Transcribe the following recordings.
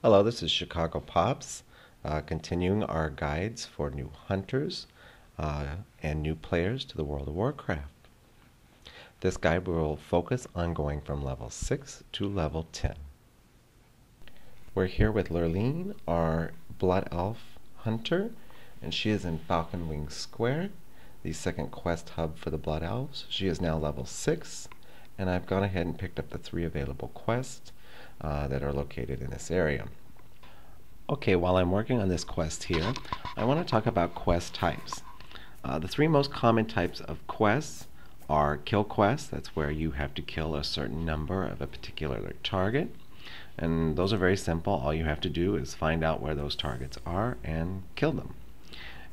Hello, this is Chicago Pops, continuing our guides for new hunters and new players to the World of Warcraft. This guide will focus on going from level 6 to level 10. We're here with Lurleen, our Blood Elf hunter, and she is in Falcon Wings Square, the second quest hub for the Blood Elves. She is now level 6, and I've gone ahead and picked up the 3 available quests that are located in this area. Okay, while I'm working on this quest here, I want to talk about quest types. The 3 most common types of quests are kill quests. That's where you have to kill a certain number of a particular target. And those are very simple. All you have to do is find out where those targets are and kill them.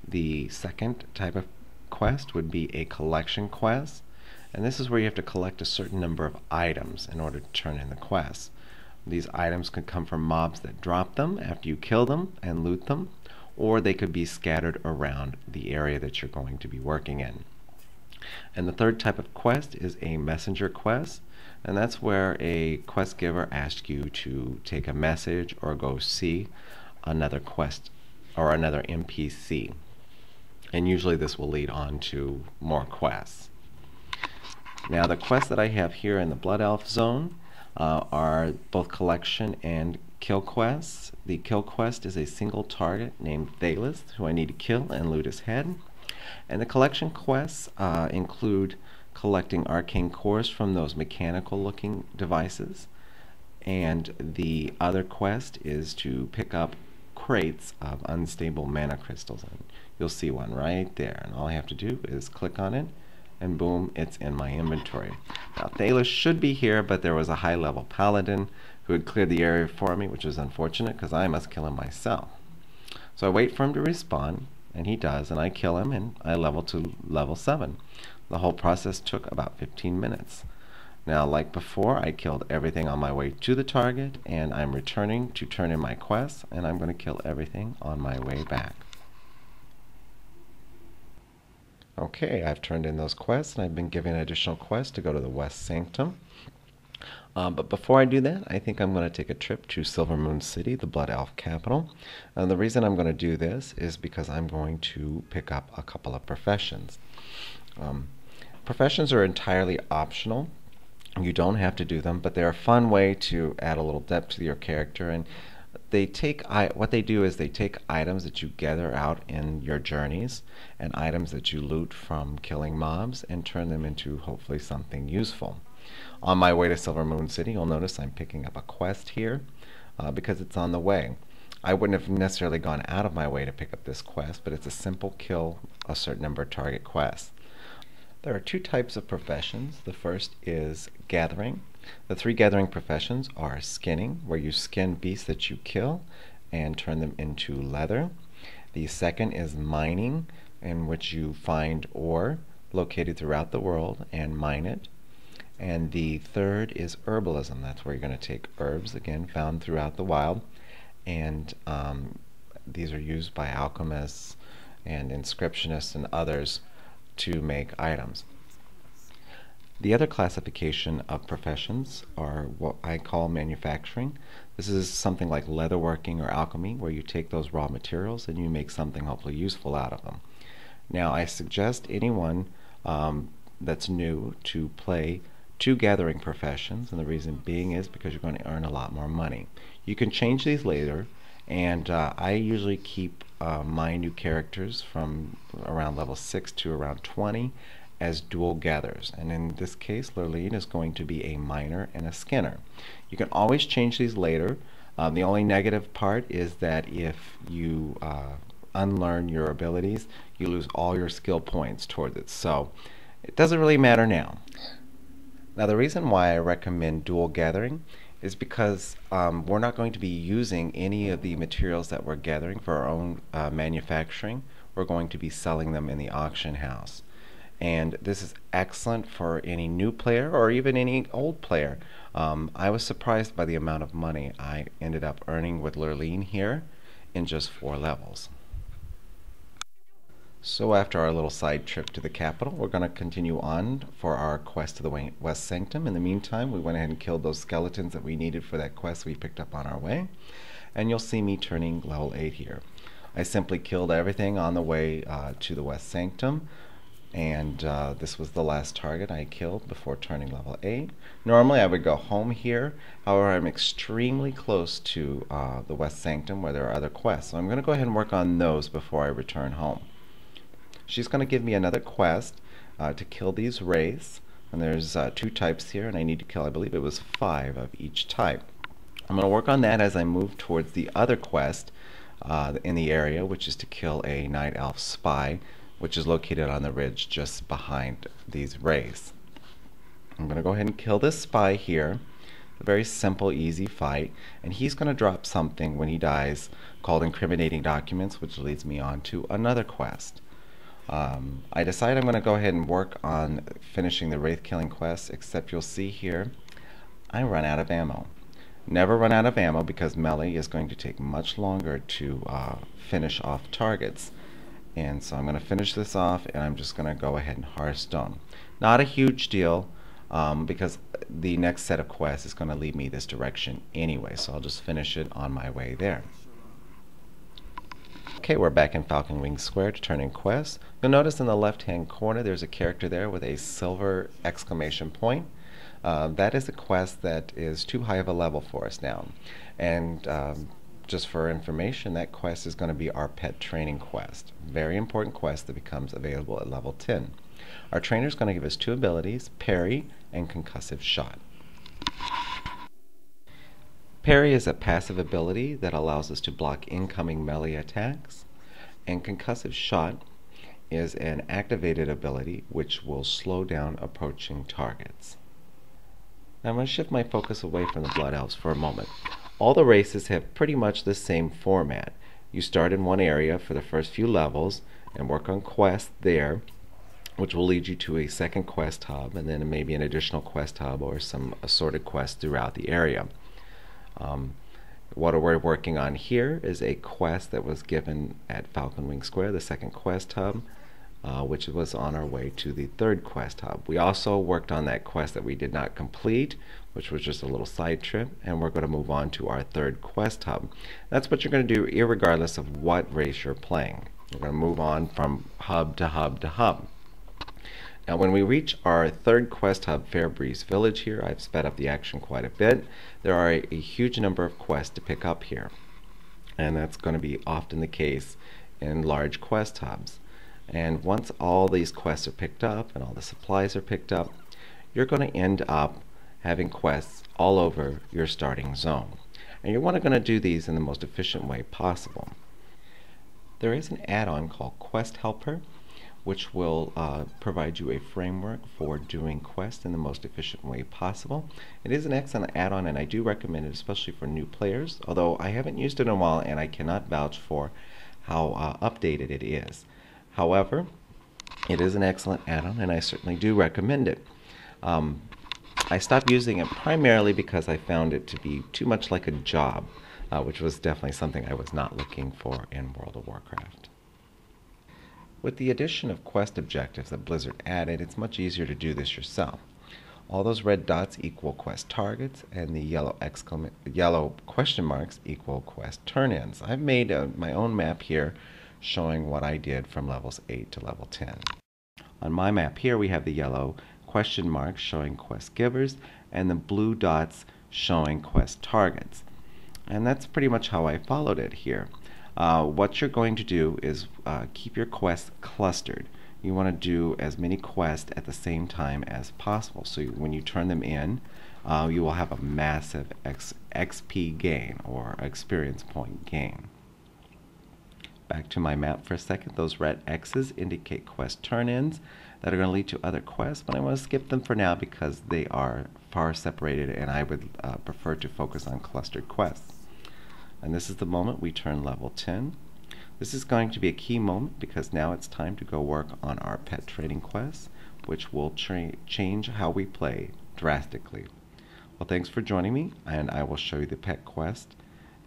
The second type of quest would be a collection quest. And this is where you have to collect a certain number of items in order to turn in the quest. These items could come from mobs that drop them after you kill them and loot them, or they could be scattered around the area that you're going to be working in. And the third type of quest is a messenger quest, and that's where a quest giver asks you to take a message or go see another quest or another NPC. And usually this will lead on to more quests. Now the quests that I have here in the Blood Elf zone are both collection and kill quests. The kill quest is a single target named Thalis, who I need to kill and loot his head. And the collection quests include collecting arcane cores from those mechanical looking devices. And the other quest is to pick up crates of unstable mana crystals. And you'll see one right there. And all I have to do is click on it, and boom, it's in my inventory. Now Thalis should be here, but there was a high level paladin who had cleared the area for me, which was unfortunate because I must kill him myself. So I wait for him to respawn, and he does, and I kill him, and I level to level 7. The whole process took about 15 minutes. Now, like before, I killed everything on my way to the target, and I'm returning to turn in my quests, and I'm going to kill everything on my way back. Okay, I've turned in those quests, and I've been given additional quests to go to the West Sanctum. But before I do that, I think I'm going to take a trip to Silvermoon City, the Blood Elf capital. And the reason I'm going to do this is because I'm going to pick up a couple of professions. Professions are entirely optional. You don't have to do them, but they're a fun way to add a little depth to your character. And what they do is they take items that you gather out in your journeys and items that you loot from killing mobs and turn them into hopefully something useful. On my way to Silvermoon City, you'll notice I'm picking up a quest here because it's on the way. I wouldn't have necessarily gone out of my way to pick up this quest, but it's a simple kill a certain number of target quests. There are 2 types of professions. The first is gathering. The 3 gathering professions are skinning, where you skin beasts that you kill and turn them into leather. The second is mining, in which you find ore located throughout the world and mine it. And the third is herbalism. That's where you're going to take herbs, again, found throughout the wild, and these are used by alchemists and inscriptionists and others to make items. The other classification of professions are what I call manufacturing. This is something like leatherworking or alchemy, where you take those raw materials and you make something hopefully useful out of them. Now, I suggest anyone that's new to play 2 gathering professions, and the reason being is because you're going to earn a lot more money. You can change these later, and I usually keep my new characters from around level 6 to around 20 as dual gatherers, and in this case Lurleen is going to be a miner and a skinner. You can always change these later. The only negative part is that if you unlearn your abilities, you lose all your skill points towards it, so it doesn't really matter now. Now the reason why I recommend dual gathering is because we're not going to be using any of the materials that we're gathering for our own manufacturing. We're going to be selling them in the auction house. And this is excellent for any new player or even any old player. I was surprised by the amount of money I ended up earning with Lurleen here in just 4 levels. So after our little side trip to the capital, we're going to continue on for our quest to the West Sanctum. In the meantime, we went ahead and killed those skeletons that we needed for that quest we picked up on our way. And you'll see me turning level 8 here. I simply killed everything on the way to the West Sanctum. And this was the last target I killed before turning level 8. Normally I would go home here. However, I'm extremely close to the West Sanctum where there are other quests. So I'm going to go ahead and work on those before I return home. She's going to give me another quest to kill these wraiths. And there's 2 types here, and I need to kill, I believe it was 5 of each type. I'm going to work on that as I move towards the other quest in the area, which is to kill a Night Elf spy, which is located on the ridge just behind these wraiths. I'm going to go ahead and kill this spy here. A very simple, easy fight. And he's going to drop something when he dies called incriminating documents, which leads me on to another quest. I decide I'm going to go ahead and work on finishing the wraith killing quest, except you'll see here I run out of ammo. Never run out of ammo because melee is going to take much longer to finish off targets. And so I'm going to finish this off, and I'm just going to go ahead and Hearthstone. Not a huge deal because the next set of quests is going to lead me this direction anyway, so I'll just finish it on my way there. Okay, we're back in Falcon Wing Square to turn in quests. You'll notice in the left-hand corner there's a character there with a silver exclamation point. That is a quest that is too high of a level for us now. And just for information, that quest is going to be our pet training quest. Very important quest that becomes available at level 10. Our trainer is going to give us 2 abilities, Parry and Concussive Shot. Parry is a passive ability that allows us to block incoming melee attacks, and Concussive Shot is an activated ability which will slow down approaching targets. Now I'm going to shift my focus away from the Blood Elves for a moment. All the races have pretty much the same format. You start in one area for the first few levels and work on quests there, which will lead you to a second quest hub and then maybe an additional quest hub or some assorted quests throughout the area. What we're working on here is a quest that was given at Falcon Wing Square, the second quest hub, which was on our way to the third quest hub. We also worked on that quest that we did not complete, which was just a little side trip, and we're going to move on to our third quest hub. That's what you're going to do irregardless of what race you're playing. We're going to move on from hub to hub to hub. Now when we reach our third quest hub, Fairbreeze Village here, I've sped up the action quite a bit. There are a huge number of quests to pick up here, and that's going to be often the case in large quest hubs. And once all these quests are picked up and all the supplies are picked up, you're going to end up having quests all over your starting zone. And you're going to do these in the most efficient way possible. There is an add-on called Quest Helper, which will provide you a framework for doing quests in the most efficient way possible. It is an excellent add-on, and I do recommend it, especially for new players, although I haven't used it in a while and I cannot vouch for how updated it is. However, it is an excellent add-on, and I certainly do recommend it. I stopped using it primarily because I found it to be too much like a job, which was definitely something I was not looking for in World of Warcraft. With the addition of quest objectives that Blizzard added, it's much easier to do this yourself. All those red dots equal quest targets, and the yellow question marks equal quest turn-ins. I've made my own map here showing what I did from levels 8 to level 10. On my map here we have the yellow question marks showing quest givers and the blue dots showing quest targets. And that's pretty much how I followed it here. What you're going to do is keep your quests clustered. You want to do as many quests at the same time as possible. So when you turn them in, you will have a massive XP gain, or experience point gain. Back to my map for a second. Those red X's indicate quest turn-ins that are going to lead to other quests, but I want to skip them for now because they are far separated, and I would prefer to focus on clustered quests. And this is the moment we turn level 10. This is going to be a key moment because now it's time to go work on our pet training quests, which will change how we play drastically. Well, thanks for joining me, and I will show you the pet quest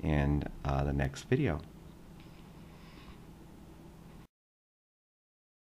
in the next video.